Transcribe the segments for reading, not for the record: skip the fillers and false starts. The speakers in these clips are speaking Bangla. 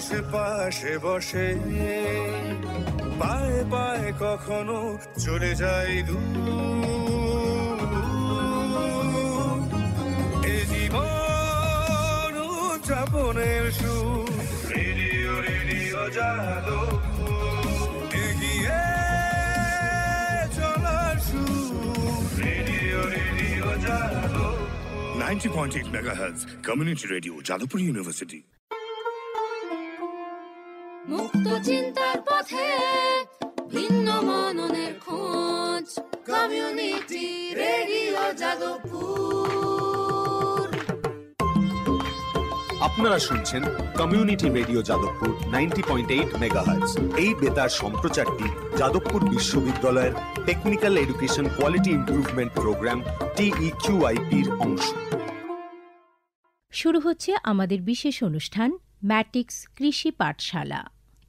পাশে পাশে বসে, পায়ে পায়ে কখনো চলে যায় দূর। এ জীবন উদযাপনের সুর, রেডিও রেডিও যাদবপুর, এগিয়ে চলার সুর, radio radio Jadavpur. 90.8 MHz community radio, Jadavpur university. মুক্ত চিন্তার পথে ভিন্ন মননের খোঁজ, কমিউনিটি রেডিও যাদবপুর। আপনারা শুনছেন কমিউনিটি রেডিও যাদবপুর 90.8 মেগাহার্টজ। এই বেতার সম্প্রচারটি যাদবপুর বিশ্ববিদ্যালয়ের technical education quality improvement programme TEQIP-র অংশ। শুরু হচ্ছে আমাদের বিশেষ অনুষ্ঠান ম্যাটিক্স কৃষি পাঠশালা।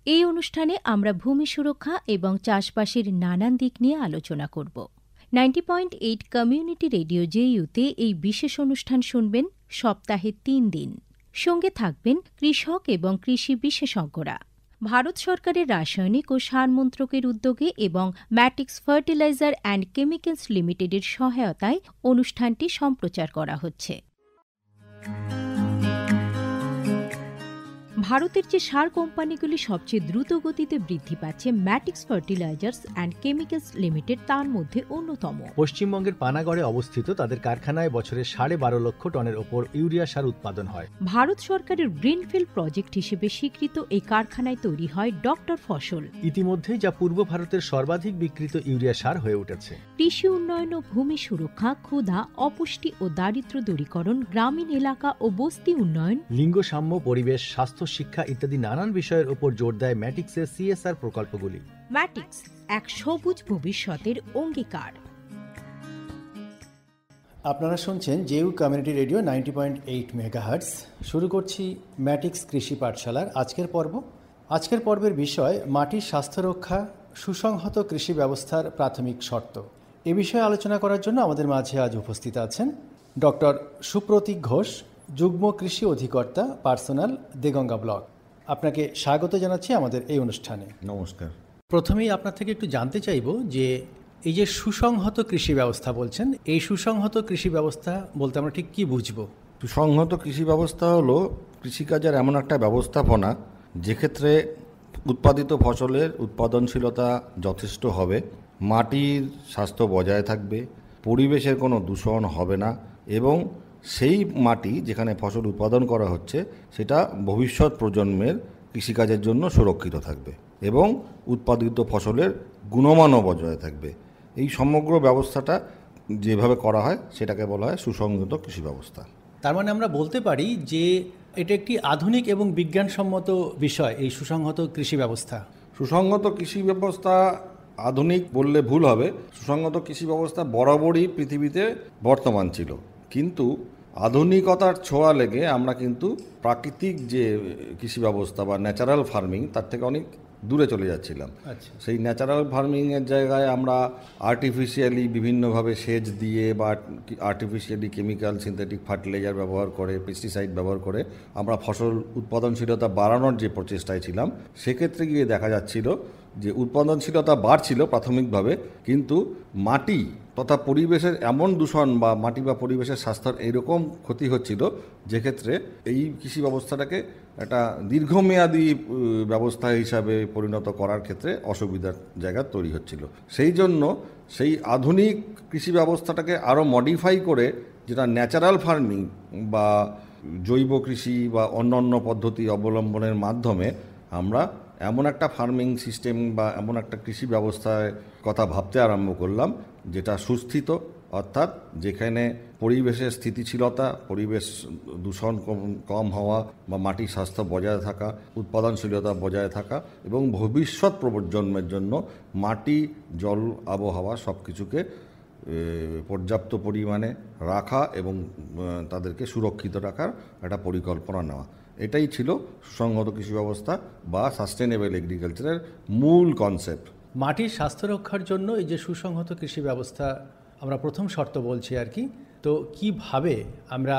এই অনুষ্ঠানে আমরা ভূমি সুরক্ষা এবং চাষবাসের নানান দিক নিয়ে আলোচনা করব। 90.8 কমিউনিটি রেডিও JU-তে এই বিশেষ অনুষ্ঠান শুনবেন সপ্তাহে 3 দিন। সঙ্গে থাকবেন কৃষক এবং কৃষি বিশেষজ্ঞরা। ভারত সরকারের রাসায়নিক ও সার মন্ত্রকের উদ্যোগে এবং ম্যাটিক্স ফার্টিলাইজার অ্যান্ড কেমিক্যালস লিমিটেডের সহায়তায় অনুষ্ঠানটি সম্প্রচার করা হচ্ছে। ভারতের যে সার কোম্পানিগুলি সবচেয়ে দ্রুত গতিতে বৃদ্ধি পাচ্ছে, ম্যাটিক্স ফার্টিলাইজার্স অ্যান্ড কেমিক্যালস লিমিটেড তার মধ্যে অন্যতম। পশ্চিমবঙ্গের পানাগড়ে অবস্থিত তাদের কারখানায় বছরে 12.5 লক্ষ টনের ওপর ইউরিয়া সার উৎপাদন হয়। ভারত সরকারের গ্রিনফিল্ড প্রজেক্ট হিসেবে স্বীকৃত এই কারখানায় তৈরি হয় ডক্টর ফসল। ইতিমধ্যে যা পূর্ব ভারতের সর্বাধিক বিক্রিত ইউরিয়া সার হয়ে উঠেছে। কৃষি উন্নয়ন ও ভূমি সুরক্ষা, ক্ষুধা, অপুষ্টি ও দারিদ্র্য দূরীকরণ, গ্রামীণ এলাকা ও বস্তি উন্নয়ন, লিঙ্গ সাম্য, পরিবেশ, স্বাস্থ্য, শিক্ষা ইত্যাদি নানান বিষয়ের উপর জোর দেয় ম্যাটিক্সের CSR প্রকল্পগুলি। ম্যাটিক্স এক সবুজ ভবিষ্যতের অঙ্গীকার। আপনারা শুনছেন জেইউ কমিউনিটি রেডিও 90.8 মেগাহার্টজ। শুরু করছি ম্যাটিক্স কৃষি পাঠশালার আজকের পর্ব। আজকের পর্বের বিষয় মাটির স্বাস্থ্য রক্ষা, সুসংহত কৃষি ব্যবস্থার প্রাথমিক শর্ত। এ বিষয়ে আলোচনা করার জন্য আমাদের মাঝে আজ উপস্থিত আছেন ডক্টর সুপ্রতীক ঘোষ, যুগ্ম কৃষি অধিকর্তা, পার্সোনাল, দেগঙ্গা ব্লক। আপনাকে স্বাগত জানাচ্ছি আমাদের এই অনুষ্ঠানে। নমস্কার। প্রথমেই আপনার থেকে একটু জানতে চাইব যে এই যে সুসংহত কৃষি ব্যবস্থা বলছেন, এই সুসংহত কৃষি ব্যবস্থা বলতে আমরা ঠিক কী বুঝবো? সুসংহত কৃষি ব্যবস্থা হলো কৃষিকাজের এমন একটা ব্যবস্থাপনা যেক্ষেত্রে উৎপাদিত ফসলের উৎপাদনশীলতা যথেষ্ট হবে, মাটির স্বাস্থ্য বজায় থাকবে, পরিবেশের কোনো দূষণ হবে না এবং সেই মাটি যেখানে ফসল উৎপাদন করা হচ্ছে সেটা ভবিষ্যৎ প্রজন্মের কৃষিকাজের জন্য সুরক্ষিত থাকবে এবং উৎপাদিত ফসলের গুণমানও বজায় থাকবে। এই সমগ্র ব্যবস্থাটা যেভাবে করা হয় সেটাকে বলা হয় সুসংহত কৃষি ব্যবস্থা। তার মানে আমরা বলতে পারি যে এটা একটি আধুনিক এবং বিজ্ঞানসম্মত বিষয়, এই সুসংহত কৃষি ব্যবস্থা। সুসংহত কৃষি ব্যবস্থা আধুনিক বললে ভুল হবে। সুসংহত কৃষি ব্যবস্থা বরাবরই পৃথিবীতে বর্তমান ছিল, কিন্তু আধুনিকতার ছোঁয়া লেগে আমরা কিন্তু প্রাকৃতিক যে কৃষি ব্যবস্থা বা ন্যাচারাল ফার্মিং তার থেকে অনেক দূরে চলে যাচ্ছিলাম। সেই ন্যাচারাল ফার্মিংয়ের জায়গায় আমরা আর্টিফিশিয়ালি বিভিন্নভাবে সেচ দিয়ে বা আর্টিফিশিয়ালি কেমিক্যাল, সিনথেটিক ফার্টিলাইজার ব্যবহার করে, পেস্টিসাইড ব্যবহার করে আমরা ফসল উৎপাদনশীলতা বাড়ানোর যে প্রচেষ্টায় ছিলাম, সেক্ষেত্রে গিয়ে দেখা যাচ্ছিল যে উৎপাদনশীলতা বাড়ছিল প্রাথমিকভাবে, কিন্তু মাটি তথা পরিবেশের এমন দূষণ বা মাটি বা পরিবেশের স্বাস্থ্যের এইরকম ক্ষতি হচ্ছিল যেক্ষেত্রে এই কৃষি ব্যবস্থাটাকে একটা দীর্ঘমেয়াদী ব্যবস্থা হিসাবে পরিণত করার ক্ষেত্রে অসুবিধার জায়গা তৈরি হচ্ছিল। সেই জন্য সেই আধুনিক কৃষি ব্যবস্থাটাকে আরও মডিফাই করে, যেটা ন্যাচারাল ফার্মিং বা জৈব কৃষি বা অন্যান্য পদ্ধতি অবলম্বনের মাধ্যমে আমরা এমন একটা ফার্মিং সিস্টেম বা এমন একটা কৃষি ব্যবস্থার কথা ভাবতে আরম্ভ করলাম যেটা সুস্থিত, অর্থাৎ যেখানে পরিবেশের স্থিতিশীলতা, পরিবেশ দূষণ কম হওয়া বা মাটির স্বাস্থ্য বজায় থাকা, উৎপাদনশীলতা বজায় থাকা এবং ভবিষ্যৎ প্রজন্মের জন্য মাটি, জল, আবহাওয়া সব কিছুকে পর্যাপ্ত পরিমাণে রাখা এবং তাদেরকে সুরক্ষিত রাখার একটা পরিকল্পনা নেওয়া। এটাই ছিল সুসংহত কৃষি ব্যবস্থা বা সাস্টেনেবল এগ্রিকালচারের মূল কনসেপ্ট। মাটির স্বাস্থ্য রক্ষার জন্য এই যে সুসংহত কৃষি ব্যবস্থা আমরা প্রথম শর্ত বলছি আর কি, তো কিভাবে আমরা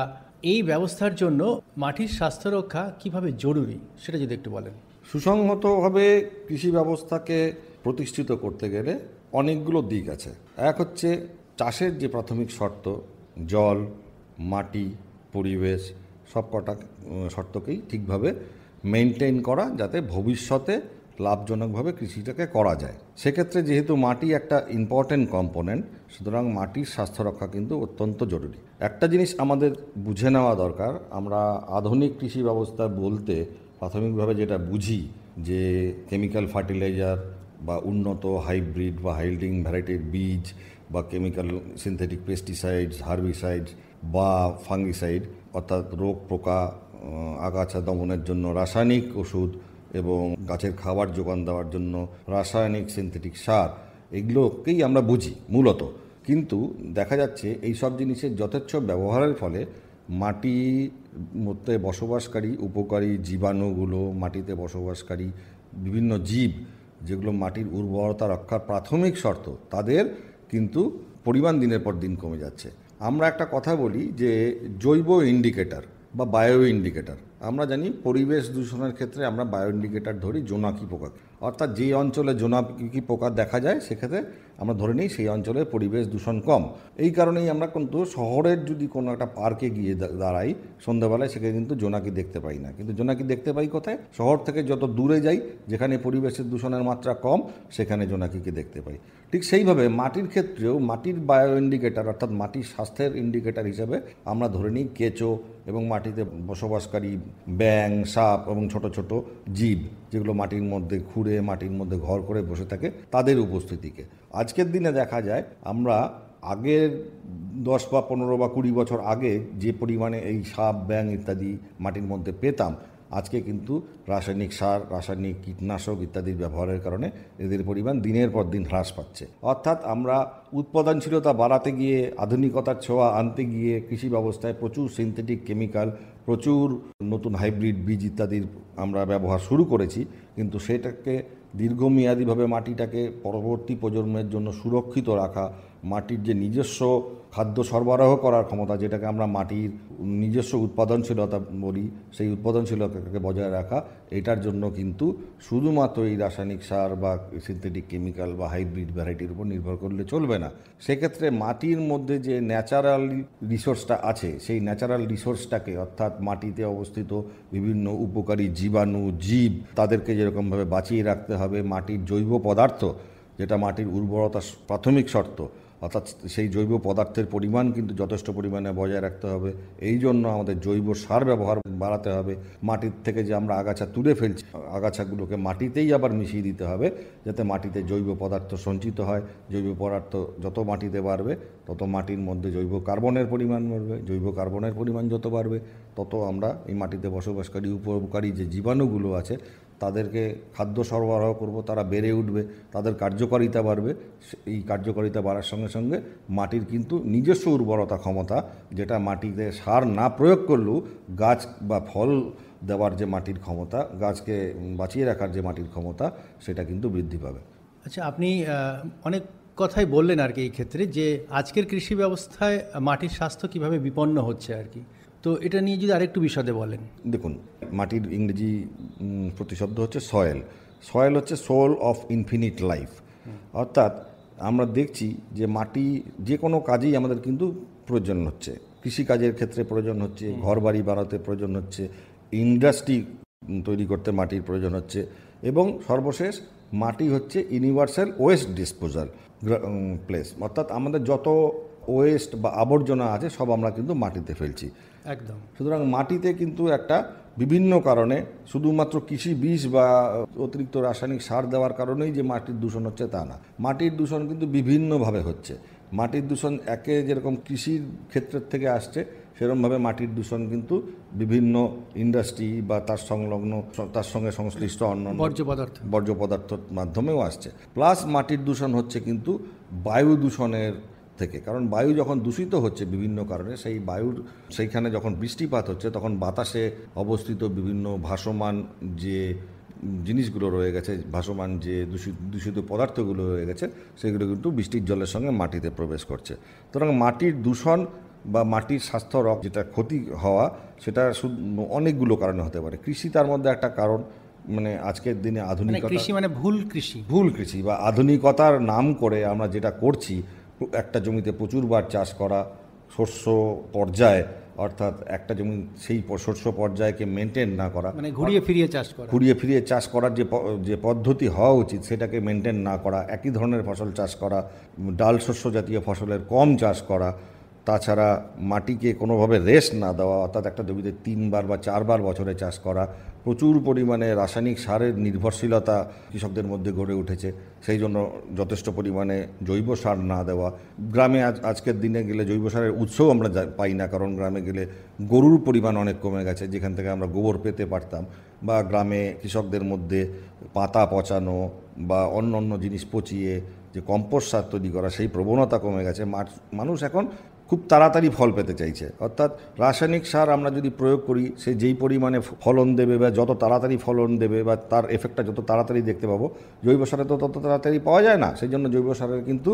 এই ব্যবস্থার জন্য মাটির স্বাস্থ্য রক্ষা কিভাবে জরুরি সেটা যদি একটু বলেন। সুসংহতভাবে কৃষি ব্যবস্থাকে প্রতিষ্ঠিত করতে গেলে অনেকগুলো দিক আছে। এক হচ্ছে চাষের যে প্রাথমিক শর্ত, জল, মাটি, পরিবেশ, সব কটা শর্তকেই ঠিকভাবে মেনটেন করা, যাতে ভবিষ্যতে লাভজনকভাবে কৃষিটাকে করা যায়। সেক্ষেত্রে যেহেতু মাটি একটা ইম্পর্ট্যান্ট কম্পোনেন্ট, সুতরাং মাটির স্বাস্থ্য রক্ষা কিন্তু অত্যন্ত জরুরি। একটা জিনিস আমাদের বুঝে নেওয়া দরকার, আমরা আধুনিক কৃষি ব্যবস্থা বলতে প্রাথমিকভাবে যেটা বুঝি যে কেমিক্যাল ফার্টিলাইজার বা উন্নত হাইব্রিড বা হাইল্ডিং ভ্যারাইটির বীজ বা কেমিক্যাল সিনথেটিক পেস্টিসাইডস, হার্বিসাইডস বা ফাঙ্গিসাইড, অর্থাৎ রোগ পোকা আগাছা দমনের জন্য রাসায়নিক ওষুধ এবং গাছের খাবার যোগান দেওয়ার জন্য রাসায়নিক সিনথেটিক সার, এগুলোকেই আমরা বুঝি মূলত। কিন্তু দেখা যাচ্ছে এই সব জিনিসের যথেচ্ছ ব্যবহারের ফলে মাটির মধ্যে বসবাসকারী উপকারী জীবাণুগুলো, মাটিতে বসবাসকারী বিভিন্ন জীব যেগুলো মাটির উর্বরতা রক্ষার প্রাথমিক শর্ত, তাদের কিন্তু পরিমাণ দিনের পর দিন কমে যাচ্ছে। আমরা একটা কথা বলি যে জৈব ইন্ডিকেটর বা বায়ো ইন্ডিকেটর। আমরা জানি পরিবেশ দূষণের ক্ষেত্রে আমরা বায়ো ইন্ডিকেটর ধরি জোনাকি পোকা, অর্থাৎ যে অঞ্চলে জোনাকি পোকা দেখা যায় সেক্ষেত্রে আমরা ধরে নিই সেই অঞ্চলে পরিবেশ দূষণ কম। এই কারণেই আমরা কিন্তু শহরের যদি কোনো একটা পার্কে গিয়ে দাঁড়াই সন্ধ্যাবেলায়, সেখানে কিন্তু জোনাকি দেখতে পাই না। কিন্তু জোনাকি দেখতে পাই কোথায়? শহর থেকে যত দূরে যাই, যেখানে পরিবেশের দূষণের মাত্রা কম, সেখানে জোনাকিকে দেখতে পাই। ঠিক সেইভাবে মাটির ক্ষেত্রেও মাটির বায়ো ইন্ডিকেটর অর্থাৎ মাটির স্বাস্থ্যের ইন্ডিকেটর হিসেবে আমরা ধরে নিই কেঁচো এবং মাটিতে বসবাসকারী ব্যাঙ, সাপ এবং ছোট ছোট জীব যেগুলো মাটির মধ্যে খুঁড়ে মাটির মধ্যে ঘর করে বসে থাকে, তাদের উপস্থিতিকে। আজকের দিনে দেখা যায় আমরা আগের 10 বা 15 বা 20 বছর আগে যে পরিমাণে এই সাপ, ব্যাঙ ইত্যাদি মাটির মধ্যে পেতাম, আজকে কিন্তু রাসায়নিক সার, রাসায়নিক কীটনাশক ইত্যাদির ব্যবহারের কারণে এদের পরিমাণ দিনের পর দিন হ্রাস পাচ্ছে। অর্থাৎ আমরা উৎপাদনশীলতা বাড়াতে গিয়ে, আধুনিকতার ছোঁয়া আনতে গিয়ে কৃষি ব্যবস্থায় প্রচুর সিনথেটিক কেমিক্যাল, প্রচুর নতুন হাইব্রিড বীজ ইত্যাদির আমরা ব্যবহার শুরু করেছি। কিন্তু সেটাকে দীর্ঘমেয়াদীভাবে মাটিটাকে পরবর্তী প্রজন্মের জন্য সুরক্ষিত রাখা, মাটির যে নিজস্ব খাদ্য সরবরাহ করার ক্ষমতা, যেটাকে আমরা মাটির নিজস্ব উৎপাদনশীলতা বলি, সেই উৎপাদনশীলতাকে বজায় রাখা, এটার জন্য কিন্তু শুধুমাত্র এই রাসায়নিক সার বা সিনথেটিক কেমিক্যাল বা হাইব্রিড ভ্যারাইটির উপর নির্ভর করলে চলবে না। সেক্ষেত্রে মাটির মধ্যে যে ন্যাচারাল রিসোর্সটা আছে, সেই ন্যাচারাল রিসোর্সটাকে অর্থাৎ মাটিতে অবস্থিত বিভিন্ন উপকারী জীবাণু, জীব, তাদেরকে যেরকমভাবে বাঁচিয়ে রাখতে হবে। মাটির জৈব পদার্থ, যেটা মাটির উর্বরতার প্রাথমিক শর্ত, অর্থাৎ সেই জৈব পদার্থের পরিমাণ কিন্তু যথেষ্ট পরিমাণে বজায় রাখতে হবে। এই জন্য আমাদের জৈব সার ব্যবহার বাড়াতে হবে। মাটির থেকে যে আমরা আগাছা তুলে ফেলছি, আগাছাগুলোকে মাটিতেই আবার মিশিয়ে দিতে হবে, যাতে মাটিতে জৈব পদার্থ সঞ্চিত হয়। জৈব পদার্থ যত মাটিতে বাড়বে, তত মাটির মধ্যে জৈব কার্বনের পরিমাণ বাড়বে। জৈব কার্বনের পরিমাণ যত বাড়বে, তত আমরা এই মাটিতে বসবাসকারী উপকারী যে জীবাণুগুলো আছে, তাদেরকে খাদ্য সরবরাহ করব, তারা বেড়ে উঠবে, তাদের কার্যকারিতা বাড়বে। এই কার্যকারিতা বাড়ার সঙ্গে সঙ্গে মাটির কিন্তু নিজস্ব উর্বরতা ক্ষমতা, যেটা মাটিতে সার না প্রয়োগ করলেও গাছ বা ফল দেওয়ার যে মাটির ক্ষমতা, গাছকে বাঁচিয়ে রাখার যে মাটির ক্ষমতা, সেটা কিন্তু বৃদ্ধি পাবে। আচ্ছা, আপনি অনেক কথাই বললেন আর কি এই ক্ষেত্রে, যে আজকের কৃষি ব্যবস্থায় মাটির স্বাস্থ্য কিভাবে বিপন্ন হচ্ছে আর কি, তো এটা নিয়ে যদি আরেকটু বিশদে বলেন। দেখুন, মাটির ইংরেজি প্রতিশব্দ হচ্ছে সয়েল। সয়েল হচ্ছে সোল অফ ইনফিনিট লাইফ। অর্থাৎ আমরা দেখছি যে মাটি যে কোনো কাজেই আমাদের কিন্তু প্রয়োজন হচ্ছে। কৃষিকাজের ক্ষেত্রে প্রয়োজন হচ্ছে, ঘর বাড়ি বানাতে প্রয়োজন হচ্ছে, ইন্ডাস্ট্রি তৈরি করতে মাটির প্রয়োজন হচ্ছে, এবং সর্বশেষ মাটি হচ্ছে ইউনিভার্সাল ওয়েস্ট ডিসপোজাল প্লেস। অর্থাৎ আমাদের যত ওয়েস্ট বা আবর্জনা আছে সব আমরা কিন্তু মাটিতে ফেলছি একদম। সুতরাং মাটিতে কিন্তু একটা বিভিন্ন কারণে, শুধুমাত্র কৃষি বিষ বা অতিরিক্ত রাসায়নিক সার দেওয়ার কারণেই যে মাটির দূষণ হচ্ছে তা না। মাটির দূষণ কিন্তু বিভিন্নভাবে হচ্ছে। মাটির দূষণ একে যেরকম কৃষির ক্ষেত্রের থেকে আসছে, সেরকমভাবে মাটির দূষণ কিন্তু বিভিন্ন ইন্ডাস্ট্রি বা তার সংলগ্ন, তার সঙ্গে সংশ্লিষ্ট অন্যান্য বর্জ্য পদার্থের মাধ্যমেও আসছে। প্লাস মাটির দূষণ হচ্ছে কিন্তু বায়ু দূষণের থেকে, কারণ বায়ু যখন দূষিত হচ্ছে বিভিন্ন কারণে, সেই বায়ুর সেইখানে যখন বৃষ্টিপাত হচ্ছে, তখন বাতাসে অবস্থিত বিভিন্ন ভাসমান যে জিনিসগুলো রয়ে গেছে, ভাসমান যে দূষিত পদার্থগুলো রয়ে গেছে, সেগুলো কিন্তু বৃষ্টির জলের সঙ্গে মাটিতে প্রবেশ করছে। সুতরাং মাটির দূষণ বা মাটির স্বাস্থ্য যেটা ক্ষতি হওয়া, সেটা অনেকগুলো কারণে হতে পারে। কৃষি তার মধ্যে একটা কারণ। মানে আজকের দিনে আধুনিকতা, কৃষি মানে ভুল কৃষি বা আধুনিকতার নাম করে আমরা যেটা করছি, একটা জমিতে প্রচুরবার চাষ করা, শস্য পর্যায়, অর্থাৎ একটা জমি সেই শস্য পর্যায়কে মেনটেন না করা, মানে ঘুরিয়ে ফিরিয়ে চাষ করার যে পদ্ধতি হওয়া উচিত সেটাকে মেনটেন না করা, একই ধরনের ফসল চাষ করা, ডাল শস্য জাতীয় ফসলের কম চাষ করা, তাছাড়া মাটিকে কোনোভাবে রেস্ট না দেওয়া, অর্থাৎ একটা জমিতে 3 বার বা 4 বার বছরে চাষ করা, প্রচুর পরিমাণে রাসায়নিক সারের নির্ভরশীলতা কৃষকদের মধ্যে গড়ে উঠেছে, সেই জন্য যথেষ্ট পরিমাণে জৈব সার না দেওয়া। গ্রামে আজকের দিনে গেলে জৈব সারের উৎসও আমরা পাই না, কারণ গ্রামে গেলে গরুর পরিমাণ অনেক কমে গেছে, যেখান থেকে আমরা গোবর পেতে পারতাম। বা গ্রামে কৃষকদের মধ্যে পাতা পচানো বা অন্য জিনিস পচিয়ে যে কম্পোস্ট সার তৈরি করা, সেই প্রবণতা কমে গেছে। মানুষ এখন খুব তাড়াতাড়ি ফল পেতে চাইছে, অর্থাৎ রাসায়নিক সার আমরা যদি প্রয়োগ করি, সে যেই পরিমাণে ফলন দেবে বা যত তাড়াতাড়ি ফলন দেবে বা তার এফেক্টটা যত তাড়াতাড়ি দেখতে পাবো, জৈব সারে তো তত তাড়াতাড়ি পাওয়া যায় না। সেই জন্য জৈব সারের কিন্তু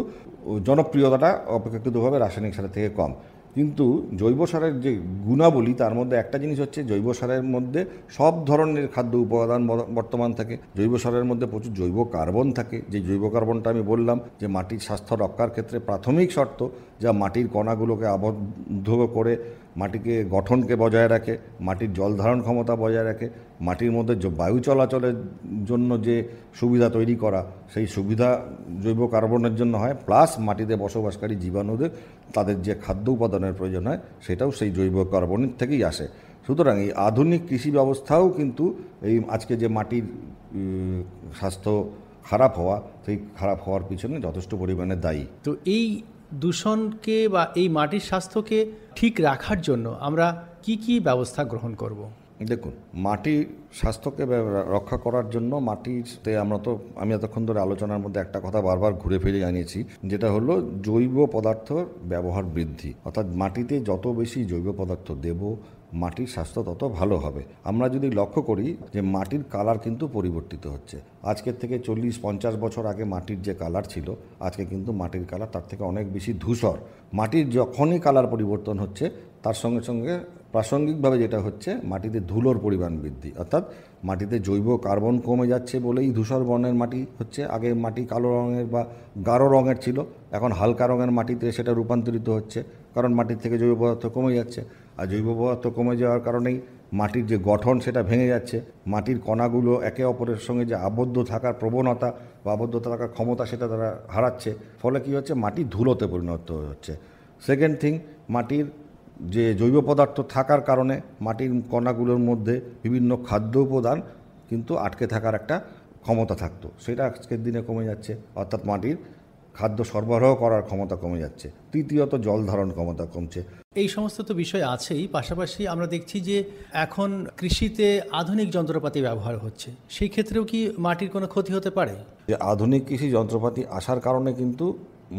জনপ্রিয়তাটা অপেক্ষাকৃতভাবে রাসায়নিক সারের থেকে কম। কিন্তু জৈব সারের যে গুণাবলী, তার মধ্যে একটা জিনিস হচ্ছে জৈব সারের মধ্যে সব ধরনের খাদ্য উপাদান বর্তমান থাকে। জৈব সারের মধ্যে প্রচুর জৈব কার্বন থাকে, যে জৈব কার্বনটা আমি বললাম যে মাটির স্বাস্থ্য রক্ষার ক্ষেত্রে প্রাথমিক শর্ত, যা মাটির কণাগুলোকে আবদ্ধ করে মাটিকে গঠনকে বজায় রাখে, মাটির জল ধারণ ক্ষমতা বজায় রাখে, মাটির মধ্যে যে বায়ু চলাচলের জন্য যে সুবিধা তৈরি করা, সেই সুবিধা জৈব কার্বনের জন্য হয়, প্লাস মাটিতে বসবাসকারী জীবাণুদের তাদের যে খাদ্য উপাদানের প্রয়োজন হয়, সেটাও সেই জৈব কার্বনের থেকেই আসে। সুতরাং এই আধুনিক কৃষি ব্যবস্থাও কিন্তু এই আজকে যে মাটির স্বাস্থ্য খারাপ হওয়া, সেই খারাপ হওয়ার পিছনে যথেষ্ট পরিমাণে দায়ী। তো এই দূষণকে বা এই মাটির স্বাস্থ্যকে ঠিক রাখার জন্য আমরা কি ব্যবস্থা গ্রহণ করব? দেখুন, মাটির স্বাস্থ্যকে রক্ষা করার জন্য মাটিতে আমি এতক্ষণ ধরে আলোচনার মধ্যে একটা কথা বারবার ঘুরে ফিরে জানিয়েছি, যেটা হলো জৈব পদার্থের ব্যবহার বৃদ্ধি। অর্থাৎ মাটিতে যত বেশি জৈব পদার্থ দেব, মাটির স্বাস্থ্য তত ভালো হবে। আমরা যদি লক্ষ্য করি যে মাটির কালার কিন্তু পরিবর্তিত হচ্ছে। আজকের থেকে 40-50 বছর আগে মাটির যে কালার ছিল, আজকে কিন্তু মাটির কালার তার থেকে অনেক বেশি ধূসর। মাটির যখনই কালার পরিবর্তন হচ্ছে, তার সঙ্গে সঙ্গে প্রাসঙ্গিকভাবে যেটা হচ্ছে, মাটিতে ধুলোর পরিমাণ বৃদ্ধি, অর্থাৎ মাটিতে জৈব কার্বন কমে যাচ্ছে বলেই ধূসর বর্ণের মাটি হচ্ছে। আগে মাটি কালো রঙের বা গাঢ় রঙের ছিল, এখন হালকা রঙের মাটিতে সেটা রূপান্তরিত হচ্ছে, কারণ মাটির থেকে জৈব পদার্থ কমে যাচ্ছে। আর জৈব পদার্থ কমে যাওয়ার কারণেই মাটির যে গঠন সেটা ভেঙে যাচ্ছে, মাটির কণাগুলো একে অপরের সঙ্গে যে আবদ্ধ থাকার প্রবণতা বা আবদ্ধ থাকার ক্ষমতা, সেটা তারা হারাচ্ছে। ফলে কী হচ্ছে, মাটি ধুলোতে পরিণত হচ্ছে। সেকেন্ড থিং, মাটির যে জৈব পদার্থ থাকার কারণে মাটির কণাগুলোর মধ্যে বিভিন্ন খাদ্য উপাদান কিন্তু আটকে থাকার একটা ক্ষমতা থাকতো, সেটা আজকের দিনে কমে যাচ্ছে, অর্থাৎ মাটির খাদ্য সরবরাহ করার ক্ষমতা কমে যাচ্ছে। তৃতীয়ত, জল ধারণ ক্ষমতা কমছে। এই সমস্ত তো বিষয় আছেই, পাশাপাশি আমরা দেখছি যে এখন কৃষিতে আধুনিক যন্ত্রপাতি ব্যবহার হচ্ছে, সেই ক্ষেত্রেও কি মাটির কোনো ক্ষতি হতে পারে? যে আধুনিক কৃষি যন্ত্রপাতি আসার কারণে কিন্তু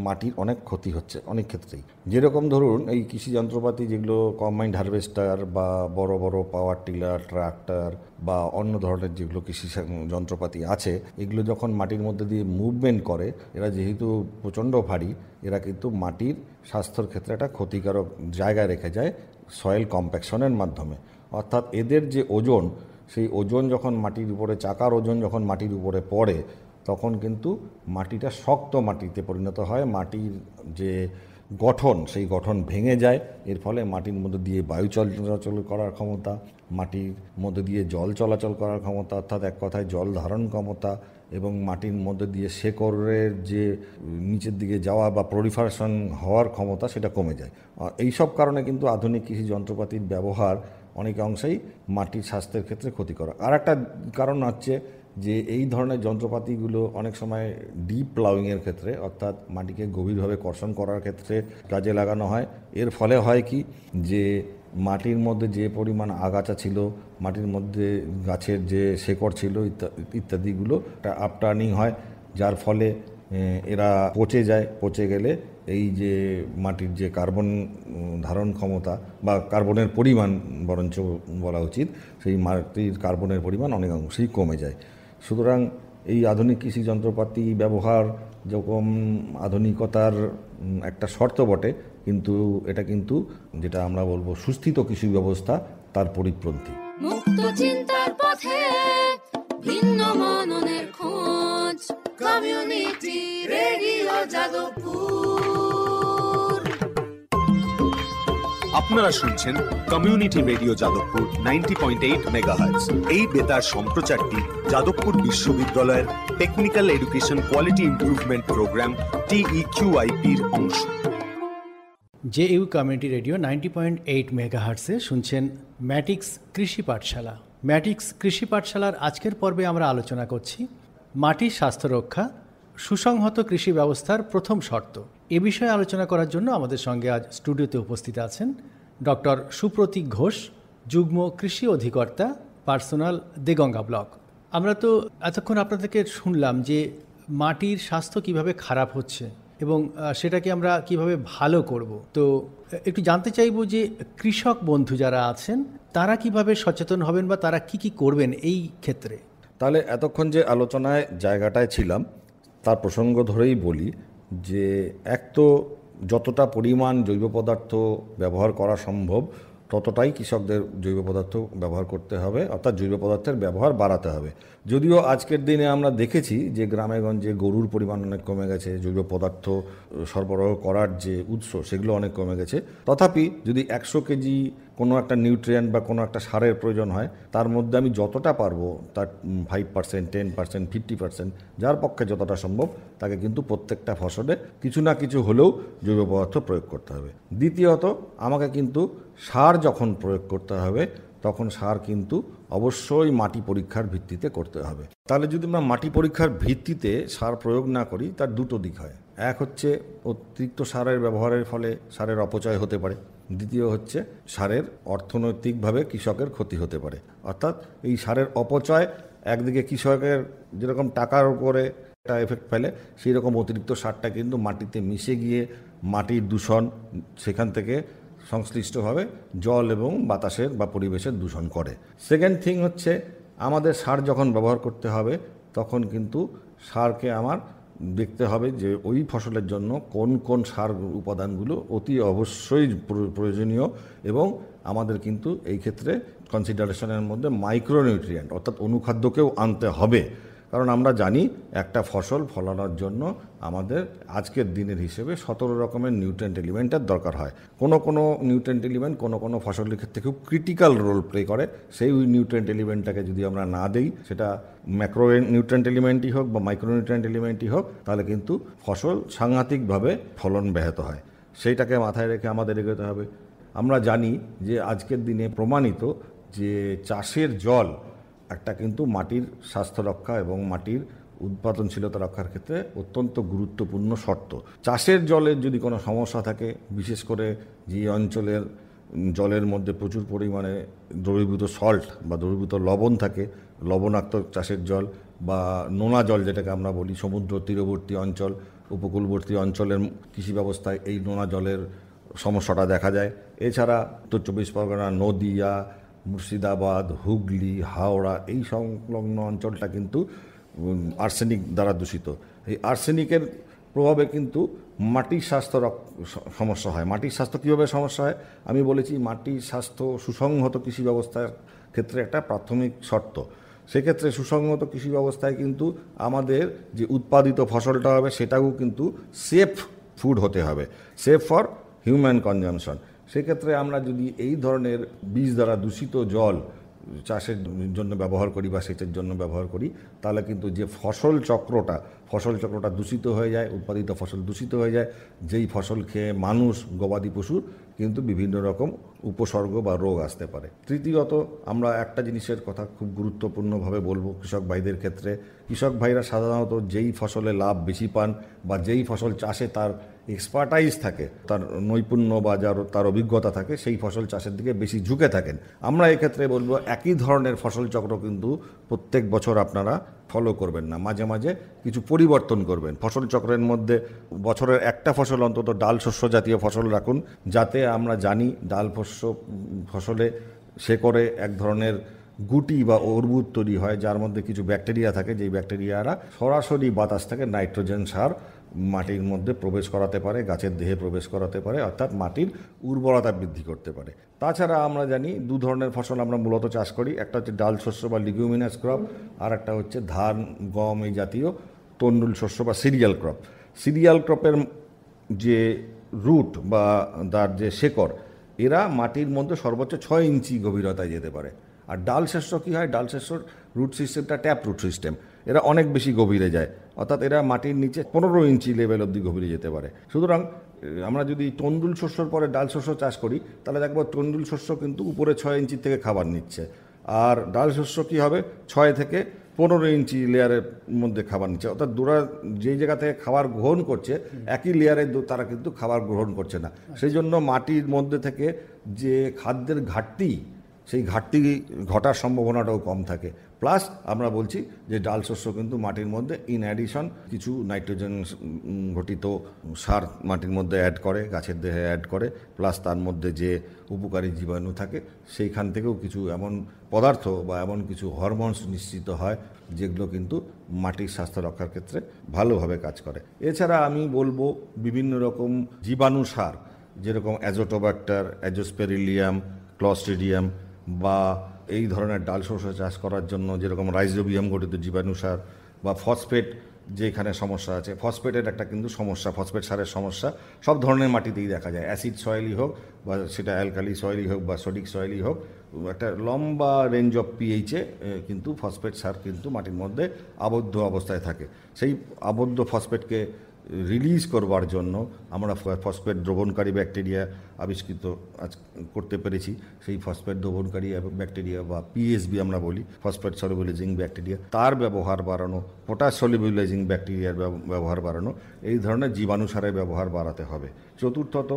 মাটির অনেক ক্ষতি হচ্ছে অনেক ক্ষেত্রেই। যেরকম ধরুন, এই কৃষি যন্ত্রপাতি যেগুলো কম্বাইন্ড হারভেস্টার বা বড় বড় পাওয়ার টিলার, ট্রাক্টর বা অন্য ধরনের যেগুলো কৃষি যন্ত্রপাতি আছে, এগুলো যখন মাটির মধ্যে দিয়ে মুভমেন্ট করে, এরা যেহেতু প্রচণ্ড ভারী, এরা কিন্তু মাটির স্বাস্থ্যের ক্ষেত্রে একটা ক্ষতিকারক জায়গায় রেখে যায় সয়েল কম্প্যাকশনের মাধ্যমে। অর্থাৎ এদের যে ওজন, সেই ওজন যখন মাটির উপরে, চাকার ওজন যখন মাটির উপরে পড়ে, তখন কিন্তু মাটিটা শক্ত মাটিতে পরিণত হয়। মাটির যে গঠন, সেই গঠন ভেঙে যায়। এর ফলে মাটির মধ্যে দিয়ে বায়ু চলাচল করার ক্ষমতা, মাটির মধ্যে দিয়ে জল চলাচল করার ক্ষমতা, অর্থাৎ এক কথায় জল ধারণ ক্ষমতা, এবং মাটির মধ্যে দিয়ে শেকড়ের যে নিচের দিকে যাওয়া বা প্রলিফারেশন হওয়ার ক্ষমতা, সেটা কমে যায়। এই সব কারণে কিন্তু আধুনিক কৃষি যন্ত্রপাতির ব্যবহার অনেক অংশেই মাটির স্বাস্থ্যের ক্ষেত্রে ক্ষতিকর। আর একটা কারণ হচ্ছে যে এই ধরনের যন্ত্রপাতিগুলো অনেক সময় ডিপ প্লাউইংয়ের ক্ষেত্রে, অর্থাৎ মাটিকে গভীরভাবে কর্ষণ করার ক্ষেত্রে কাজে লাগানো হয়। এর ফলে হয় কি, যে মাটির মধ্যে যে পরিমাণ আগাছা ছিল, মাটির মধ্যে গাছের যে শেকড় ছিল ইত্যাদিগুলো একটা আপটার্নিং হয়, যার ফলে এরা পচে যায়। পচে গেলে এই যে মাটির যে কার্বন ধারণ ক্ষমতা বা কার্বনের পরিমাণ বরঞ্চ বলা উচিত, সেই মাটির কার্বনের পরিমাণ অনেক অংশেই কমে যায়। সুতরাং এই আধুনিক কৃষি যন্ত্রপাতি ব্যবহার যখন আধুনিকতার একটা শর্ত বটে, কিন্তু এটা কিন্তু যেটা আমরা বলবো সুস্থিত কৃষি ব্যবস্থা তার পরিপন্থী। মুক্ত চিন্তার পথে ভিন্ন মননের খোঁজ, কমিউনিটি রেডিও যাদবপুর। আপনারা শুনছেন কমিউনিটি রেডিও যাদবপুর 90.8 মেগাহার্টজ। এই বেতার সম্প্রচারটি যাদবপুর বিশ্ববিদ্যালয়ের technical education quality improvement programme TEQIP-র অংশ। জেইউ কমিউনিটি রেডিও 90.8 মেগাহার্টসে শুনছেন ম্যাটিক্স কৃষি পাঠশালা। ম্যাটিক্স কৃষি পাঠশালার আজকের পর্বে আমরা আলোচনা করছি মাটির স্বাস্থ্য রক্ষা, সুসংহত কৃষি ব্যবস্থার প্রথম শর্ত। এ বিষয়ে আলোচনা করার জন্য আমাদের সঙ্গে আজ স্টুডিওতে উপস্থিত আছেন ডক্টর সুপ্রতীক ঘোষ, যুগ্ম কৃষি অধিকর্তা, পার্সোনাল, দেগঙ্গা ব্লক। আমরা তো এতক্ষণ আপনাদেরকে শুনলাম যে মাটির স্বাস্থ্য কিভাবে খারাপ হচ্ছে এবং সেটাকে আমরা কিভাবে ভালো করব। তো একটু জানতে চাইবো যে কৃষক বন্ধু যারা আছেন তারা কিভাবে সচেতন হবেন বা তারা কি করবেন এই ক্ষেত্রে। তাহলে এতক্ষণ যে আলোচনায় জায়গাটায় ছিলাম তার প্রসঙ্গ ধরেই বলি যে এক তো যতটা পরিমাণ জৈব পদার্থ ব্যবহার করা সম্ভব ততটাই কৃষকদের জৈব পদার্থ ব্যবহার করতে হবে, অর্থাৎ জৈব পদার্থের ব্যবহার বাড়াতে হবে। যদিও আজকের দিনে আমরা দেখেছি যে গ্রামেগঞ্জে গরুর পরিমাণ অনেক কমে গেছে, জৈব পদার্থ সরবরাহ করার যে উৎস সেগুলো অনেক কমে গেছে, তথাপি যদি 100 কেজি কোনো একটা নিউট্রিয়েন্ট বা কোনো একটা সারের প্রয়োজন হয় তার মধ্যে আমি যতটা পারবো তার 5%, 10%, 50%, যার পক্ষে যতটা সম্ভব তাকে কিন্তু প্রত্যেকটা ফসলে কিছু না কিছু হলেও জৈব পদার্থ প্রয়োগ করতে হবে। দ্বিতীয়ত আমাকে কিন্তু সার যখন প্রয়োগ করতে হবে তখন সার কিন্তু অবশ্যই মাটি পরীক্ষার ভিত্তিতে করতে হবে। তাহলে যদি আমরা মাটি পরীক্ষার ভিত্তিতে সার প্রয়োগ না করি তার দুটো দিক হয়। এক হচ্ছে অতিরিক্ত সারের ব্যবহারের ফলে সারের অপচয় হতে পারে, দ্বিতীয় হচ্ছে সারের অর্থনৈতিকভাবে কৃষকের ক্ষতি হতে পারে। অর্থাৎ এই সারের অপচয় একদিকে কৃষকের যেরকম টাকার উপরে একটা এফেক্ট ফেলে, সেই রকম অতিরিক্ত সারটা কিন্তু মাটিতে মিশে গিয়ে মাটির দূষণ, সেখান থেকে সংশ্লিষ্টভাবে জল এবং বাতাসের বা পরিবেশের দূষণ করে। সেকেন্ড থিং হচ্ছে আমাদের সার যখন ব্যবহার করতে হবে তখন কিন্তু সারকে আমার দেখতে হবে যে ওই ফসলের জন্য কোন কোন সার উপাদানগুলো অতি অবশ্যই প্রয়োজনীয়, এবং আমাদের কিন্তু এই ক্ষেত্রে কনসিডারেশনের মধ্যে মাইক্রোনিউট্রিয়েন্ট অর্থাৎ অনুখাদ্যকেও আনতে হবে। কারণ আমরা জানি একটা ফসল ফলানোর জন্য আমাদের আজকের দিনের হিসেবে 17 রকমের নিউট্রিয়েন্ট এলিমেন্টের দরকার হয়। কোনো নিউট্রিয়েন্ট এলিমেন্ট কোনো ফসলের ক্ষেত্রে খুব ক্রিটিক্যাল রোল প্লে করে। সেই নিউট্রিয়েন্ট এলিমেন্টটাকে যদি আমরা না দিই, সেটা ম্যাক্রো নিউট্রিয়েন্ট এলিমেন্টই হোক বা মাইক্রোনিউট্রিয়েন্ট এলিমেন্টই হোক, তাহলে কিন্তু ফসল সাংঘাতিকভাবে ফলন ব্যাহত হয়। সেইটাকে মাথায় রেখে আমাদের এগোতে হবে। আমরা জানি যে আজকের দিনে প্রমাণিত যে চাষের জল একটা কিন্তু মাটির স্বাস্থ্য রক্ষা এবং মাটির উৎপাদনশীলতা রক্ষার ক্ষেত্রে অত্যন্ত গুরুত্বপূর্ণ শর্ত। চাষের জলের যদি কোনো সমস্যা থাকে, বিশেষ করে যে অঞ্চলের জলের মধ্যে প্রচুর পরিমাণে দ্রবীভূত সল্ট বা দ্রবীভূত লবণ থাকে, লবণাক্ত চাষের জল বা নোনা জল যেটাকে আমরা বলি, সমুদ্র তীরবর্তী অঞ্চল, উপকূলবর্তী অঞ্চলের কৃষি ব্যবস্থায় এই নোনা জলের সমস্যাটা দেখা যায়। এছাড়া উত্তর 24 পরগনা, নদিয়া, মুর্শিদাবাদ, হুগলি, হাওড়া এই সংলগ্ন অঞ্চলটা কিন্তু আর্সেনিক দ্বারা দূষিত। এই আর্সেনিকের প্রভাবে কিন্তু মাটির স্বাস্থ্য সমস্যা হয়। মাটির স্বাস্থ্য কীভাবে সমস্যা হয় আমি বলেছি, মাটির স্বাস্থ্য সুসংহত কৃষি ব্যবস্থার ক্ষেত্রে একটা প্রাথমিক শর্ত। সেক্ষেত্রে সুসংহত কৃষি ব্যবস্থায় কিন্তু আমাদের যে উৎপাদিত ফসলটা হবে সেটাও কিন্তু সেফ ফুড হতে হবে, সেফ ফর হিউম্যান কনজামশন। সেক্ষেত্রে আমরা যদি এই ধরনের বীজ দ্বারা দূষিত জল চাষের জন্য ব্যবহার করি বা সেচের জন্য ব্যবহার করি, তাহলে কিন্তু যে ফসল চক্রটা দূষিত হয়ে যায়, উৎপাদিত ফসল দূষিত হয়ে যায়, যেই ফসল খেয়ে মানুষ, গবাদি পশুর কিন্তু বিভিন্ন রকম উপসর্গ বা রোগ আসতে পারে। তৃতীয়ত আমরা একটা জিনিসের কথা খুব গুরুত্বপূর্ণভাবে বলবো কৃষক ভাইদের ক্ষেত্রে। কৃষক ভাইরা সাধারণত যেই ফসলে লাভ বেশি পান বা যেই ফসল চাষে তার এক্সপার্টাইজ থাকে, তার নৈপুণ্য বা তার অভিজ্ঞতা থাকে, সেই ফসল চাষের দিকে বেশি ঝুঁকে থাকেন। আমরা এক্ষেত্রে বলবো একই ধরনের ফসল চক্র কিন্তু প্রত্যেক বছর আপনারা ফলো করবেন না, মাঝে মাঝে কিছু পরিবর্তন করবেন। ফসল চক্রের মধ্যে বছরের একটা ফসল অন্তত ডাল শস্য জাতীয় ফসল রাখুন, যাতে আমরা জানি ডাল ফসলে শেকড়ে এক ধরনের গুটি বা অর্বুদ তৈরি হয়, যার মধ্যে কিছু ব্যাকটেরিয়া থাকে, যেই ব্যাকটেরিয়ারা সরাসরি বাতাস থেকে নাইট্রোজেন সার মাটির মধ্যে প্রবেশ করাতে পারে, গাছের দেহে প্রবেশ করাতে পারে, অর্থাৎ মাটির উর্বরতা বৃদ্ধি করতে পারে। তাছাড়া আমরা জানি 2 ধরনের ফসল আমরা মূলত চাষ করি, একটা হচ্ছে ডাল শস্য বা লিগুমিনাস ক্রপ, আর একটা হচ্ছে ধান, গম এই জাতীয় তন্ডুল শস্য বা সিরিয়াল ক্রপ। সিরিয়াল ক্রপের যে রুট বা তার যে শেকড়, এরা মাটির মধ্যে সর্বোচ্চ 6 ইঞ্চি গভীরতায় যেতে পারে। আর ডাল শস্য কী হয়, ডাল শস্যর রুট সিস্টেমটা ট্যাপ রুট সিস্টেম, এরা অনেক বেশি গভীরে যায়, অর্থাৎ এরা মাটির নিচে 15 ইঞ্চি লেভেল অবধি গভীরে যেতে পারে। সুতরাং আমরা যদি তন্ডুল শস্যর পরে ডাল শস্য চাষ করি, তাহলে দেখবো তন্ডুল শস্য কিন্তু উপরে 6 ইঞ্চি থেকে খাবার নিচ্ছে, আর ডাল শস্য কী হবে 6 থেকে 15 ইঞ্চি লেয়ারের মধ্যে খাবার নিচ্ছে, অর্থাৎ দুরা যেই জায়গা থেকে খাবার গ্রহণ করছে একই লেয়ারে তারা কিন্তু খাবার গ্রহণ করছে না। সেই জন্য মাটির মধ্যে থেকে যে খাদ্যের ঘাটতি, সেই ঘাটতি ঘটার সম্ভাবনাটাও কম থাকে। প্লাস আমরা বলছি যে ডাল শস্য কিন্তু মাটির মধ্যে ইন অ্যাডিশন কিছু নাইট্রোজেন ঘটিত সার মাটির মধ্যে অ্যাড করে, গাছের দেহে অ্যাড করে, প্লাস তার মধ্যে যে উপকারী জীবাণু থাকে সেইখান থেকেও কিছু এমন পদার্থ বা এমন কিছু হরমোনস নিশ্চিত হয় যেগুলো কিন্তু মাটির স্বাস্থ্য রক্ষার ক্ষেত্রে ভালোভাবে কাজ করে। এছাড়া আমি বলবো বিভিন্ন রকম জীবাণু সার, যেরকম অ্যাজোটোব্যাক্টার, অ্যাজোস্পেরিলিয়াম, ক্লস্ট্রিডিয়াম বা এই ধরনের ডাল শস্য চাষ করার জন্য যেরকম রাইজোবিয়াম গঠিত জীবাণু সার বা ফসফেট, যেখানে সমস্যা আছে ফসফেটের একটা কিন্তু সমস্যা, ফসফেট সারের সমস্যা সব ধরনের মাটিতেই দেখা যায়, অ্যাসিড সয়েলই হোক বা সেটা অ্যালকালি সয়েলই হোক বা সোডিক সয়েলই হোক, একটা লম্বা রেঞ্জ অফ পিএইচে কিন্তু ফসফেট সার কিন্তু মাটির মধ্যে আবদ্ধ অবস্থায় থাকে। সেই আবদ্ধ ফসফেটকে রিলিজ করবার জন্য আমরা ফসফেট দ্রবণকারী ব্যাকটেরিয়া আবিষ্কৃত করতে পেরেছি। সেই ফসফেট দ্রবণকারী ব্যাকটেরিয়া বা পিএসবি আমরা বলি, ফসফেট সলিউবলাইজিং ব্যাকটেরিয়া, তার ব্যবহার বাড়ানো, পটাশ সলিউবলাইজিং ব্যাকটেরিয়ার ব্যবহার বাড়ানো, এই ধরনের জীবাণু সারের ব্যবহার বাড়াতে হবে। চতুর্থত,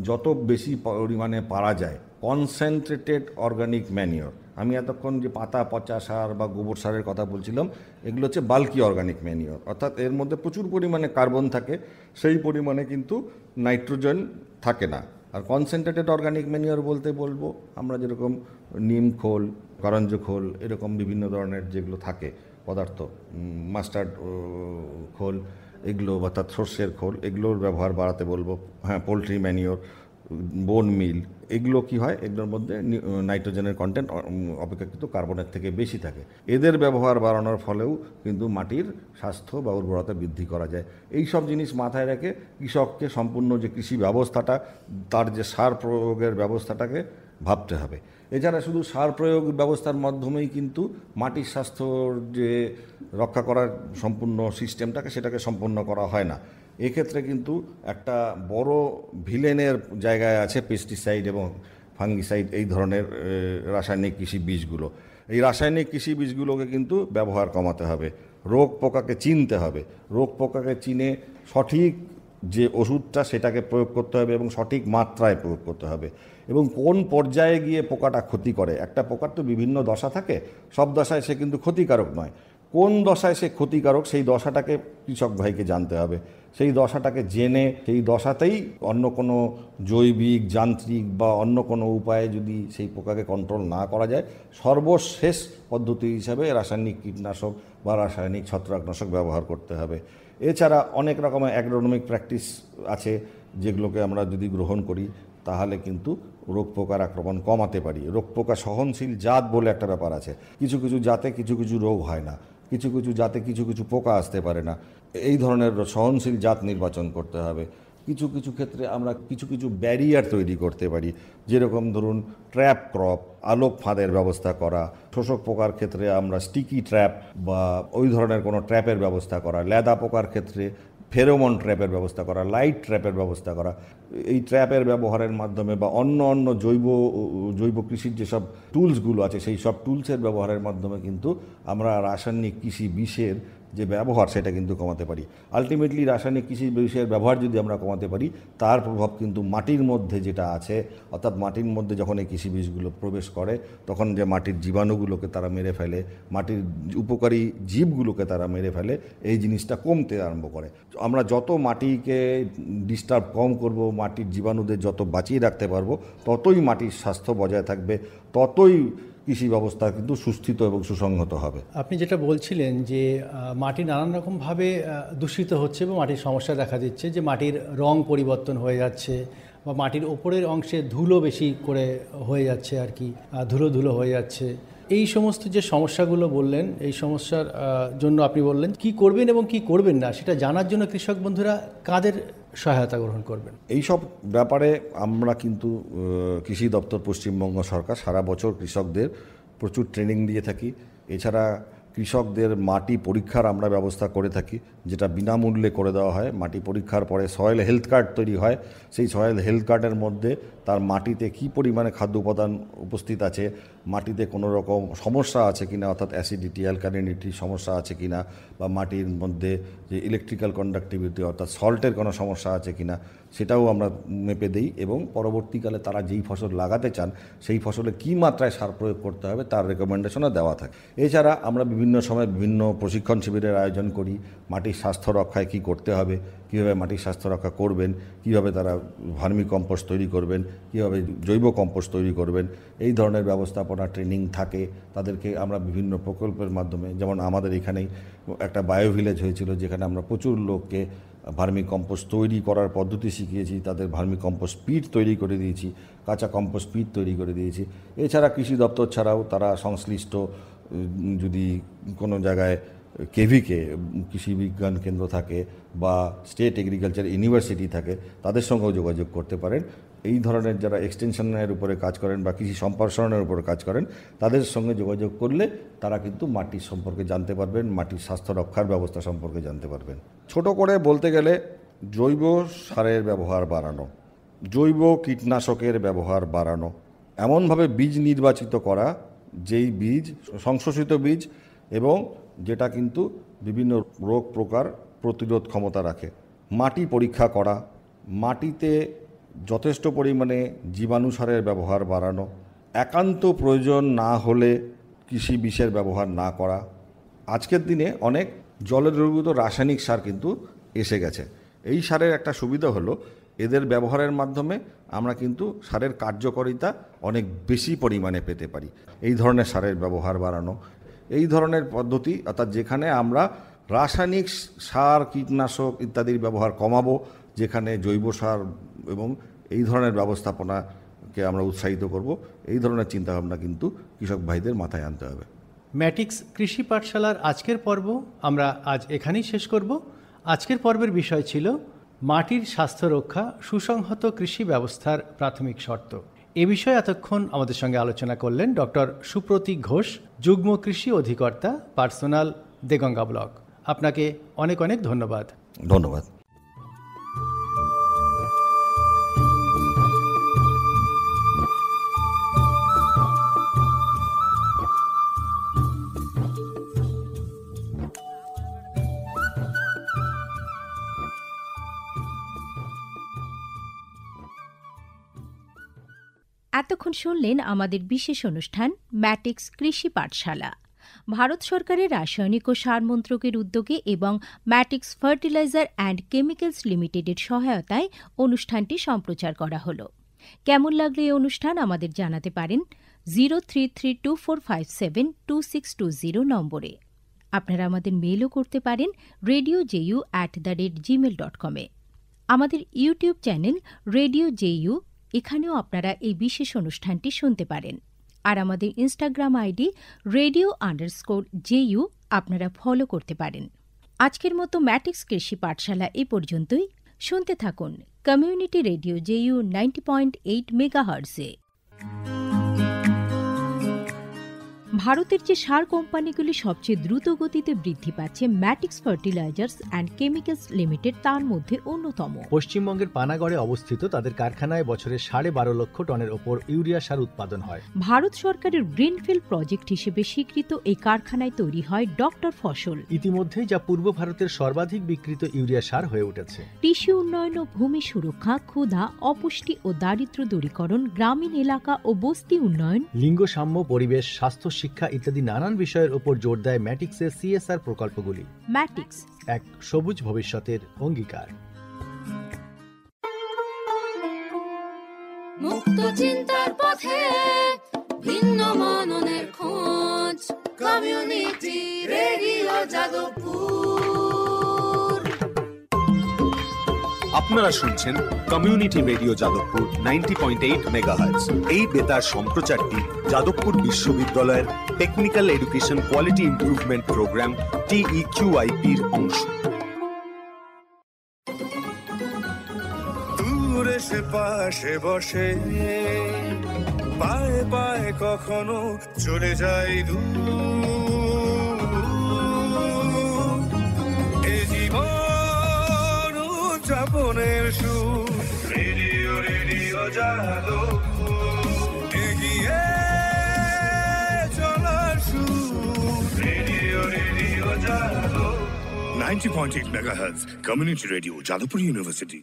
যত বেশি পরিমাণে পারা যায় কনসেন্ট্রেটেড অর্গানিক ম্যানিওর, আমি এতক্ষণ যে পাতা পচা সার বা গোবর সারের কথা বলছিলাম, এগুলো হচ্ছে বাল্কি অর্গানিক ম্যানিওর, অর্থাৎ এর মধ্যে প্রচুর পরিমাণে কার্বন থাকে, সেই পরিমাণে কিন্তু নাইট্রোজেন থাকে না। আর কনসেন্ট্রেটেড অর্গানিক ম্যানিওর বলতে বলবো আমরা যেরকম নিম খোল, করঞ্জ খোল, এরকম বিভিন্ন ধরনের যেগুলো থাকে পদার্থ, মাস্টার্ড খোল, এগুলো অর্থাৎ সর্ষের খোল, এগুলোর ব্যবহার বাড়াতে বলবো। হ্যাঁ, পোলট্রি ম্যানিওর, বোন মিল, এগুলো কি হয়, এগুলোর মধ্যে নাইট্রোজেনের কন্টেন্ট অপেক্ষাকৃত কার্বনের থেকে বেশি থাকে। এদের ব্যবহার বাড়ানোর ফলেও কিন্তু মাটির স্বাস্থ্য বা উর্বরতা বৃদ্ধি করা যায়। এই সব জিনিস মাথায় রেখে কৃষককে সম্পূর্ণ যে কৃষি ব্যবস্থাটা, তার যে সার প্রয়োগের ব্যবস্থাটাকে ভাবতে হবে। এছাড়া শুধু সার প্রয়োগ ব্যবস্থার মাধ্যমেই কিন্তু মাটির স্বাস্থ্যর যে রক্ষা করার সম্পূর্ণ সিস্টেমটাকে সেটাকে সম্পন্ন করা হয় না। এক্ষেত্রে কিন্তু একটা বড় ভিলেনের জায়গায় আছে পেস্টিসাইড এবং ফাঙ্গিসাইড, এই ধরনের রাসায়নিক কৃষি বীজগুলো। এই রাসায়নিক কৃষি বীজগুলোকে কিন্তু ব্যবহার কমাতে হবে, রোগ পোকাকে চিনতে হবে, রোগ পোকাকে চিনে সঠিক যে ওষুধটা সেটাকে প্রয়োগ করতে হবে এবং সঠিক মাত্রায় প্রয়োগ করতে হবে, এবং কোন পর্যায়ে গিয়ে পোকাটা ক্ষতি করে। একটা পোকার তো বিভিন্ন দশা থাকে, সব দশায় সে কিন্তু ক্ষতিকারক নয়। কোন দশায় সে ক্ষতিকারক সেই দশাটাকে কৃষক ভাইকে জানতে হবে। সেই দশাটাকে জেনে সেই দশাতেই অন্য কোনো জৈবিক, যান্ত্রিক বা অন্য কোনো উপায়ে যদি সেই পোকাকে কন্ট্রোল না করা যায়, সর্বশেষ পদ্ধতি হিসাবে রাসায়নিক কীটনাশক বা রাসায়নিক ছত্রাকনাশক ব্যবহার করতে হবে। এছাড়া অনেক রকমের অ্যাগ্রোনমিক প্র্যাকটিস আছে যেগুলোকে আমরা যদি গ্রহণ করি তাহলে কিন্তু রোগ পোকার আক্রমণ কমাতে পারি। রোগ পোকা সহনশীল জাত বলে একটা ব্যাপার আছে, কিছু কিছু জাতে কিছু কিছু রোগ হয় না, কিছু কিছু জাতে কিছু কিছু পোকা আসতে পারে না। এই ধরনের সহনশীল জাত নির্বাচন করতে হবে। কিছু কিছু ক্ষেত্রে আমরা কিছু কিছু ব্যারিয়ার তৈরি করতে পারি, যেরকম ধরুন ট্র্যাপ ক্রপ, আলোক ফাঁদের ব্যবস্থা করা, শোষক পোকার ক্ষেত্রে আমরা স্টিকি ট্র্যাপ বা ওই ধরনের কোনো ট্র্যাপের ব্যবস্থা করা, লেদা পোকার ক্ষেত্রে ফেরোমন ট্র্যাপের ব্যবস্থা করা, লাইট ট্র্যাপের ব্যবস্থা করা। এই ট্র্যাপের ব্যবহারের মাধ্যমে বা অন্য জৈব কৃষির যেসব টুলসগুলো আছে সেই সব টুলসের ব্যবহারের মাধ্যমে কিন্তু আমরা রাসায়নিক কৃষি বিষের যে ব্যবহার সেটা কিন্তু কমাতে পারি। আলটিমেটলি রাসায়নিক কৃষি বিষের ব্যবহার যদি আমরা কমাতে পারি, তার প্রভাব কিন্তু মাটির মধ্যে যেটা আছে, অর্থাৎ মাটির মধ্যে যখন এই কৃষি বীজগুলো প্রবেশ করে তখন যে মাটির জীবাণুগুলোকে তারা মেরে ফেলে, মাটির উপকারী জীবগুলোকে তারা মেরে ফেলে, এই জিনিসটা কমতে আরম্ভ করে। আমরা যত মাটিকে ডিস্টার্ব কম করব, মাটির জীবাণুদের যত বাঁচিয়ে রাখতে পারবো, ততই মাটির স্বাস্থ্য বজায় থাকবে, ততই কৃষি ব্যবস্থা কিন্তু সুস্থিত এবং সুসংহত হবে। আপনি যেটা বলছিলেন যে মাটি নানান রকমভাবে দূষিত হচ্ছে এবং মাটির সমস্যা দেখা দিচ্ছে, যে মাটির রং পরিবর্তন হয়ে যাচ্ছে বা মাটির ওপরের অংশে ধুলো বেশি করে হয়ে যাচ্ছে আর কি, ধুলো ধুলো হয়ে যাচ্ছে। এই সমস্ত যে সমস্যাগুলো বললেন, এই সমস্যার জন্য আপনি বললেন কি করবেন এবং কি করবেন না, সেটা জানার জন্য কৃষক বন্ধুরা কাদের সহায়তা গ্রহণ করবেন? এই সব ব্যাপারে আমরা কিন্তু কৃষি দপ্তর পশ্চিমবঙ্গ সরকার সারা বছর কৃষকদের প্রচুর ট্রেনিং দিয়ে থাকি। এছাড়া কৃষকদের মাটি পরীক্ষার আমরা ব্যবস্থা করে থাকি, যেটা বিনামূল্যে করে দেওয়া হয়। মাটি পরীক্ষার পরে সয়েল হেলথ কার্ড তৈরি হয়। সেই সয়েল হেলথ কার্ডের মধ্যে তার মাটিতে কী পরিমাণে খাদ্য উপাদান উপস্থিত আছে, মাটিতে কোনো রকম সমস্যা আছে কিনা, অর্থাৎ অ্যাসিডিটি অ্যালকালিনিটি সমস্যা আছে কিনা, বা মাটির মধ্যে যে ইলেকট্রিক্যাল কন্ডাক্টিভিটি অর্থাৎ সল্টের কোনো সমস্যা আছে কিনা, সেটাও আমরা মেপে দিই। এবং পরবর্তীকালে তারা যেই ফসল লাগাতে চান সেই ফসলে কী মাত্রায় সার প্রয়োগ করতে হবে তার রেকমেন্ডেশনও দেওয়া থাকে। এছাড়া আমরা বিভিন্ন সময় বিভিন্ন প্রশিক্ষণ শিবিরের আয়োজন করি। মাটির স্বাস্থ্য রক্ষায় কী করতে হবে, কীভাবে মাটির স্বাস্থ্য রক্ষা করবেন, কীভাবে তারা ভার্মি কম্পোস্ট তৈরি করবেন, কীভাবে জৈব কম্পোস্ট তৈরি করবেন, এই ধরনের ব্যবস্থাপনা ট্রেনিং থাকে। তাদেরকে আমরা বিভিন্ন প্রকল্পের মাধ্যমে, যেমন আমাদের এখানেই একটা বায়ো ভিলেজ হয়েছিল, যেখানে আমরা প্রচুর লোককে ভার্মি কম্পোস্ট তৈরি করার পদ্ধতি শিখিয়েছি, তাদের ভার্মি কম্পোস্ট পিট তৈরি করে দিয়েছি, কাঁচা কম্পোস্ট পিট তৈরি করে দিয়েছি। এছাড়া কৃষি দপ্তর ছাড়াও তারা সংশ্লিষ্ট যদি কোনো জায়গায় কেভিকে কৃষি বিজ্ঞান কেন্দ্র থাকে বা স্টেট এগ্রিকালচার ইউনিভার্সিটি থাকে, তাদের সঙ্গেও যোগাযোগ করতে পারেন। এই ধরনের যারা এক্সটেনশনের উপরে কাজ করেন বা কৃষি সম্প্রসারণের উপরে কাজ করেন, তাদের সঙ্গে যোগাযোগ করলে তারা কিন্তু মাটির সম্পর্কে জানতে পারবেন, মাটির স্বাস্থ্য রক্ষার ব্যবস্থা সম্পর্কে জানতে পারবেন। ছোট করে বলতে গেলে জৈব সারের ব্যবহার বাড়ানো, জৈব কীটনাশকের ব্যবহার বাড়ানো, এমনভাবে বীজ নির্বাচিত করা যেই বীজ সংশোধিত বীজ এবং যেটা কিন্তু বিভিন্ন রোগ প্রকার প্রতিরোধ ক্ষমতা রাখে। মাটি পরীক্ষা করা, মাটিতে যথেষ্ট পরিমাণে জীবাণু সারের ব্যবহার বাড়ানো, একান্ত প্রয়োজন না হলে কৃষি বিষের ব্যবহার না করা। আজকের দিনে অনেক জলে দ্রবীভূত রাসায়নিক সার কিন্তু এসে গেছে। এই সারের একটা সুবিধা হলো এদের ব্যবহারের মাধ্যমে আমরা কিন্তু সারের কার্যকারিতা অনেক বেশি পরিমাণে পেতে পারি। এই ধরনের সারের ব্যবহার বাড়ানো, এই ধরনের পদ্ধতি, অর্থাৎ যেখানে আমরা রাসায়নিক সার কীটনাশক ইত্যাদির ব্যবহার কমাবো, যেখানে জৈব সার এবং এই ধরনের ব্যবস্থাপনাকে আমরা উৎসাহিত করব, এই ধরনের চিন্তাভাবনা কিন্তু কৃষক ভাইদের মাথায় আনতে হবে। ম্যাটিক্স কৃষি পাঠশালার আজকের পর্ব আমরা আজ এখানেই শেষ করব। আজকের পর্বের বিষয় ছিল মাটির স্বাস্থ্য রক্ষা, সুসংহত কৃষি ব্যবস্থার প্রাথমিক শর্ত। এ বিষয়ে এতক্ষণ আমাদের সঙ্গে আলোচনা করলেন ডক্টর সুপ্রতীক ঘোষ, যুগ্ম কৃষি অধিকর্তা, পার্সোনাল, দেগঙ্গা ব্লক। আপনাকে অনেক অনেক ধন্যবাদ। ধন্যবাদ। এতক্ষণ শুনলেন আমাদের বিশেষ অনুষ্ঠান ম্যাটিক্স কৃষি পাঠশালা। ভারত সরকারের রাসায়নিক ও সার মন্ত্রকের উদ্যোগে এবং ম্যাটিক্স ফার্টিলাইজার অ্যান্ড কেমিক্যালস লিমিটেডের সহায়তায় অনুষ্ঠানটি সম্প্রচার করা হল। কেমন লাগলো এই অনুষ্ঠান আমাদের জানাতে পারেন 0332457260 নম্বরে। আপনারা আমাদের মেলও করতে পারেন radio.ju@gmail.com এ। আমাদের ইউটিউব চ্যানেল রেডিও জেইউ, এখানেও আপনারা এই বিশেষ অনুষ্ঠানটি শুনতে পারেন। আর আমাদের ইনস্টাগ্রাম আইডি radio_JU আপনারা ফলো করতে পারেন। আজকের মতো ম্যাটিক্স কৃষি পাঠশালা এ পর্যন্তই। শুনতে থাকুন কমিউনিটি রেডিও জেইউ 90.8 মেগাহার্টজে। ভারতের যে সার কোম্পানিগুলি সবচেয়ে দ্রুত গতিতে বৃদ্ধি পাচ্ছে ম্যাটিক্স ফার্টিলাইজার্স অ্যান্ড কেমিক্যালস লিমিটেড তার মধ্যে অন্যতম। পশ্চিমবঙ্গের পানাগড়ে অবস্থিত তাদের কারখানায় বছরে 12.5 লক্ষ টনের ওপর ইউরিয়া সার উৎপাদন হয়। ভারত সরকারের গ্রিনফিল্ড প্রজেক্ট হিসেবে স্বীকৃত এই কারখানায় তৈরি হয় ডক্টর ফসল। ইতিমধ্যেই যা পূর্ব ভারতের সর্বাধিক বিক্রিত ইউরিয়া সার হয়ে উঠেছে। কৃষি উন্নয়ন ও ভূমি সুরক্ষা, ক্ষুধা, অপুষ্টি ও দারিদ্র্য দূরীকরণ, গ্রামীণ এলাকা ও বস্তি উন্নয়ন, লিঙ্গ সাম্য, পরিবেশ, স্বাস্থ্য, শিক্ষা ইত্যাদি নানান বিষয়ের উপর জোর দেয় ম্যাটিক্সের সিএসআর প্রকল্পগুলি। ম্যাটিক্স এক সবুজ ভবিষ্যতের অঙ্গীকার। মুক্ত চিন্তার পথে ভিন্ন মননের খোঁজ কমিউনিটি রেডিও যাদবপুর। আপনারা শুনছেন কমিউনিটি রেডিও যাদবপুর 90.8 মেগাহার্টজ। এই বেতার সম্প্রচারটি যাদবপুর বিশ্ববিদ্যালয়ের technical education quality improvement programme TEQIP-র অংশ। দূরে সে পাশে বসে পায়ে পায়ে কখনো চলে যায় দূর। এ জীবন উদযাপনের সুর রেডিও রেডিও যাদবপুর। এগিয়ে চলার সুর radio radio Jadavpur. 90.8 megahertz community radio Jadavpur university.